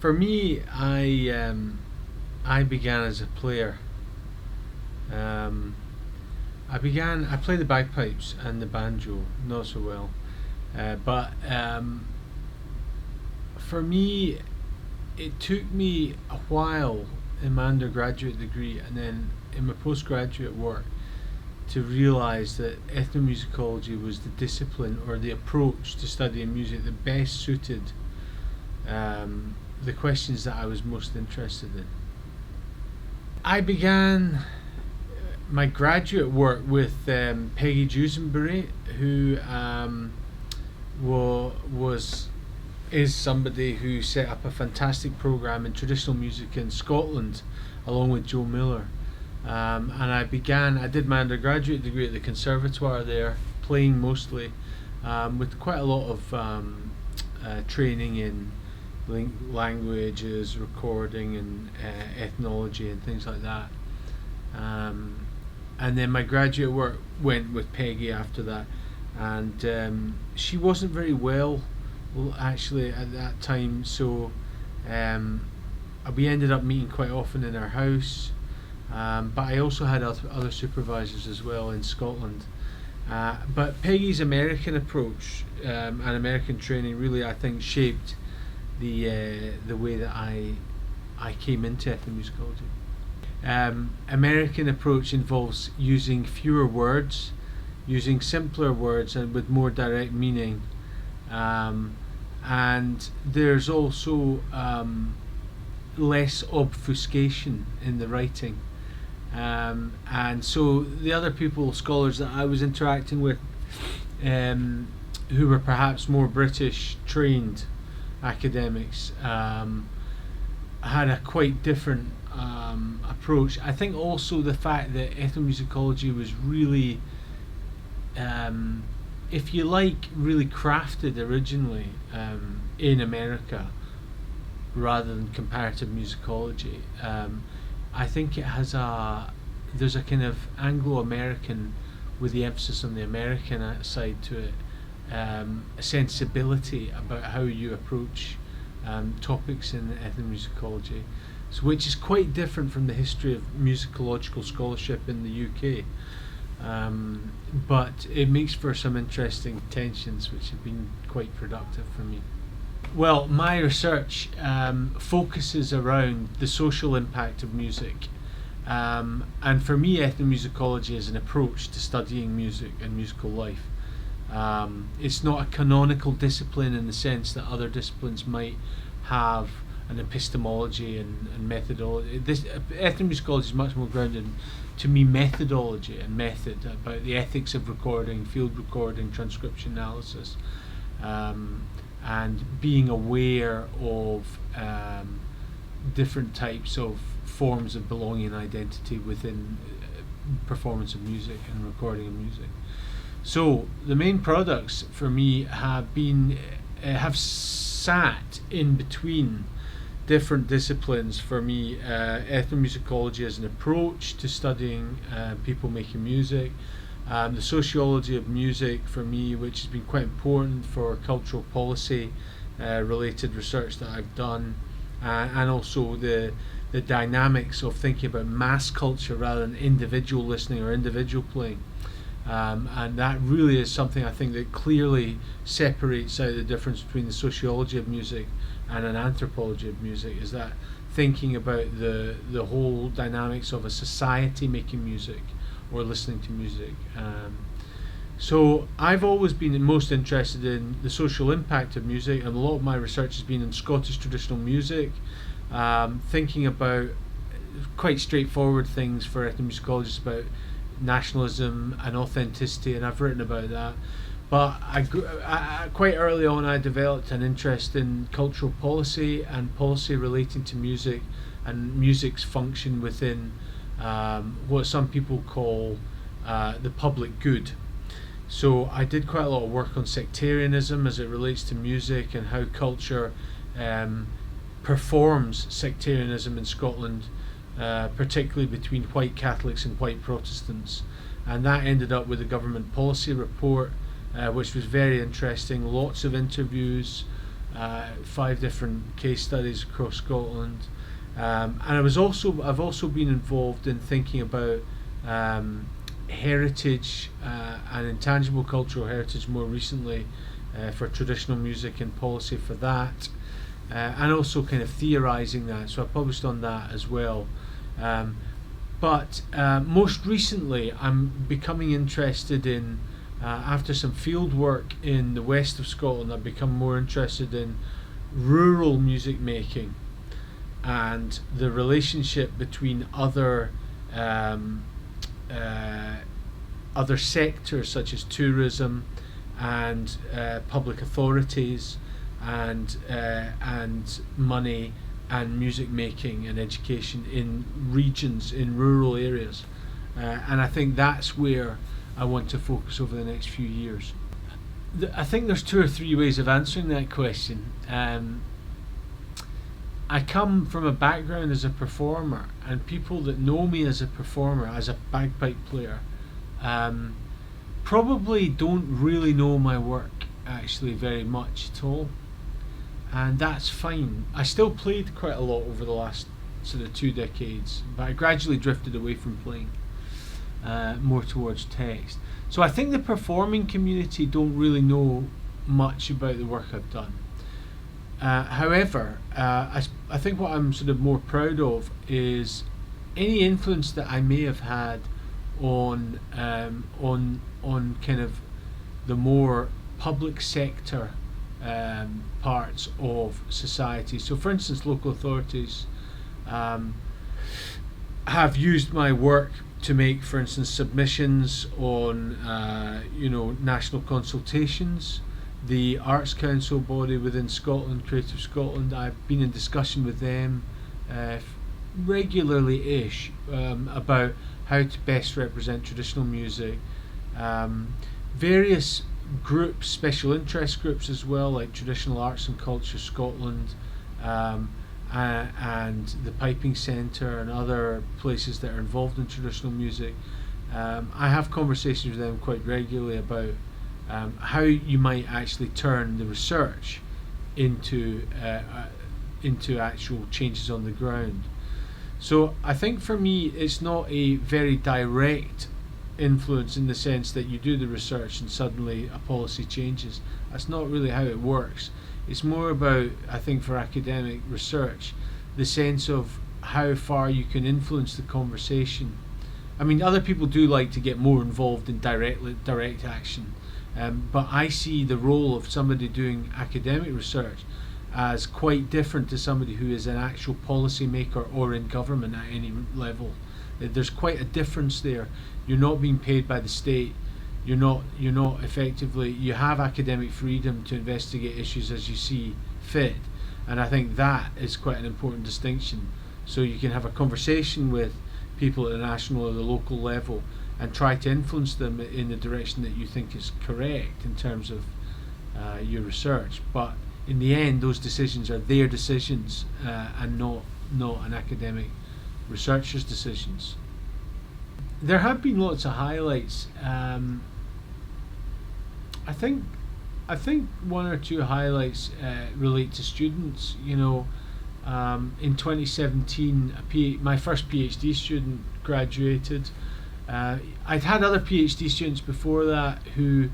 For me, I began as a player. Um, I played the bagpipes and the banjo, not so well. But for me, it took me a while in my undergraduate degree and then in my postgraduate work to realise that ethnomusicology was the discipline or the approach to studying music that best suited the questions that I was most interested in. I began my graduate work with Peggy Dusenbury, who was is somebody who set up a fantastic program in traditional music in Scotland, along with Joe Miller. And I did my undergraduate degree at the Conservatoire there, playing mostly, with quite a lot of training in languages, recording, and ethnology and things like that. And then my graduate work went with Peggy after that, and she wasn't very well actually at that time, so we ended up meeting quite often in her house. But I also had other supervisors as well in Scotland. But Peggy's American approach and American training really, I think, shaped the way that I came into ethnomusicology. American approach involves using fewer words, using simpler words and with more direct meaning. And there's also less obfuscation in the writing. And so the other scholars that I was interacting with, who were perhaps more British trained academics, had a quite different approach. I think also the fact that ethnomusicology was really, if you like, really crafted originally in America rather than comparative musicology. I think there's a kind of Anglo-American, with the emphasis on the American side to it, a sensibility about how you approach topics in ethnomusicology, which is quite different from the history of musicological scholarship in the UK. But it makes for some interesting tensions, which have been quite productive for me. Well, my research focuses around the social impact of music, and for me, ethnomusicology is an approach to studying music and musical life. It's not a canonical discipline in the sense that other disciplines might have an epistemology and methodology. Ethnomusicology is much more grounded, to me, methodology and method, about the ethics of recording, field recording, transcription analysis, and being aware of different types of forms of belonging and identity within performance of music and recording of music. So the main products for me have sat in between different disciplines. For me, ethnomusicology as an approach to studying people making music, the sociology of music for me, which has been quite important for cultural policy related research that I've done, and also the dynamics of thinking about mass culture rather than individual listening or individual playing. And that really is something I think that clearly separates out the difference between the sociology of music and an anthropology of music, is that thinking about the whole dynamics of a society making music or listening to music. So I've always been most interested in the social impact of music, and a lot of my research has been in Scottish traditional music, thinking about quite straightforward things for ethnomusicologists about nationalism and authenticity, and I've written about that. But I quite early on I developed an interest in cultural policy and policy relating to music and music's function within what some people call the public good. So I did quite a lot of work on sectarianism as it relates to music and how culture performs sectarianism in Scotland, particularly between white Catholics and white Protestants. And that ended up with a government policy report, which was very interesting, lots of interviews, 5 different case studies across Scotland, and I've also been involved in thinking about heritage and intangible cultural heritage more recently, for traditional music and policy for that, and also kind of theorising that. So I published on that as well. But most recently, I'm becoming interested in, after some field work in the west of Scotland, I've become more interested in rural music making and the relationship between other sectors such as tourism and public authorities and money and music making and education in regions, in rural areas, and I think that's where I want to focus over the next few years. I think there's 2 or 3 ways of answering that question. I come from a background as a performer, and people that know me as a performer, as a bagpipe player, probably don't really know my work actually very much at all, and that's fine. I still played quite a lot over the last sort of 2 decades, but I gradually drifted away from playing, more towards text. So I think the performing community don't really know much about the work I've done. However, I think what I'm sort of more proud of is any influence that I may have had on kind of the more public sector parts of society. So, for instance, local authorities have used my work to make, for instance, submissions on national consultations. The Arts Council body within Scotland, Creative Scotland, I've been in discussion with them regularly-ish about how to best represent traditional music. Various groups, special interest groups as well, like Traditional Arts and Culture Scotland, and the Piping Centre and other places that are involved in traditional music. I have conversations with them quite regularly about how you might actually turn the research into actual changes on the ground. So I think for me it's not a very direct influence in the sense that you do the research and suddenly a policy changes. That's not really how it works. It's more about, I think, for academic research, the sense of how far you can influence the conversation. I mean, other people do like to get more involved in direct action, but I see the role of somebody doing academic research as quite different to somebody who is an actual policy maker or in government at any level. There's quite a difference there. You're not being paid by the state. You're not effectively, you have academic freedom to investigate issues as you see fit, and I think that is quite an important distinction. So you can have a conversation with people at the national or the local level and try to influence them in the direction that you think is correct in terms of your research, but in the end those decisions are their decisions, and not an academic researcher's decisions. There have been lots of highlights. I think 1 or 2 highlights relate to students. In 2017, my first PhD student graduated. I'd had other PhD students before that who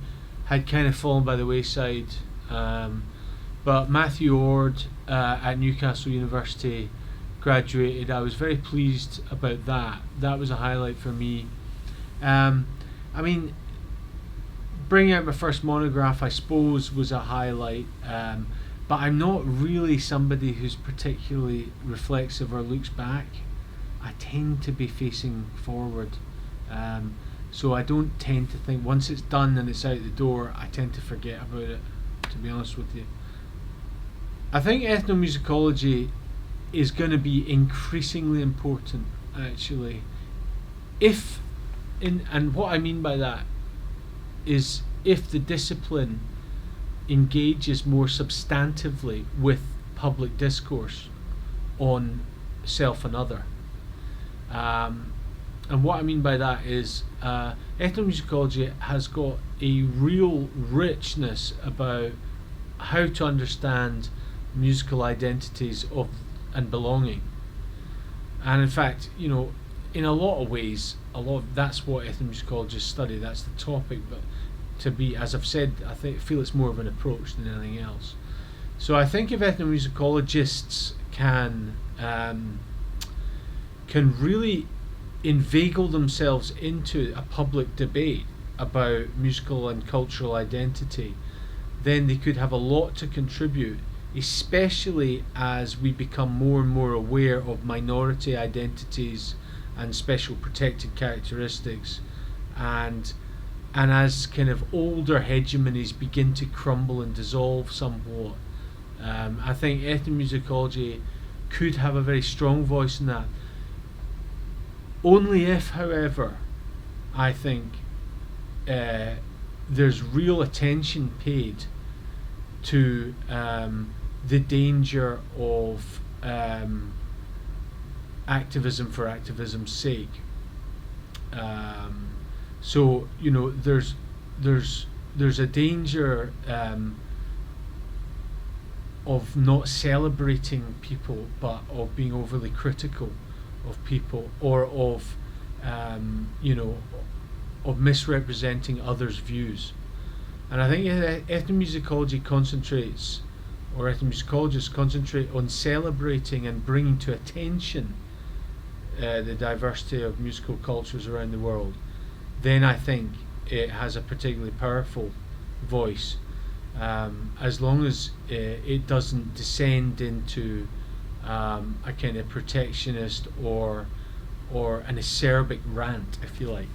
had kind of fallen by the wayside, but Matthew Ord at Newcastle University graduated. I was very pleased about that. That was a highlight for me. I mean, bringing out my first monograph, I suppose, was a highlight, but I'm not really somebody who's particularly reflexive or looks back. I tend to be facing forward, so I don't tend to think, once it's done and it's out the door, I tend to forget about it, to be honest with you. I think ethnomusicology is going to be increasingly important, actually, and what I mean by that is if the discipline engages more substantively with public discourse on self and other. And what I mean by that is ethnomusicology has got a real richness about how to understand musical identities of and belonging. And in fact, in a lot of ways, that's what ethnomusicologists study. That's the topic. But to be, as I've said, I feel it's more of an approach than anything else. So I think if ethnomusicologists can really inveigle themselves into a public debate about musical and cultural identity, then they could have a lot to contribute, especially as we become more and more aware of minority identities and special protected characteristics, and as kind of older hegemonies begin to crumble and dissolve somewhat. I think ethnomusicology could have a very strong voice in that. Only if, however, I think there's real attention paid to the danger of activism for activism's sake. So there's a danger of not celebrating people, but of being overly critical of people, or of misrepresenting others' views. And I think ethnomusicology concentrates, or ethnomusicologists concentrate on celebrating and bringing to attention the diversity of musical cultures around the world. Then I think it has a particularly powerful voice, as long as it doesn't descend into a kind of protectionist or an acerbic rant, if you like.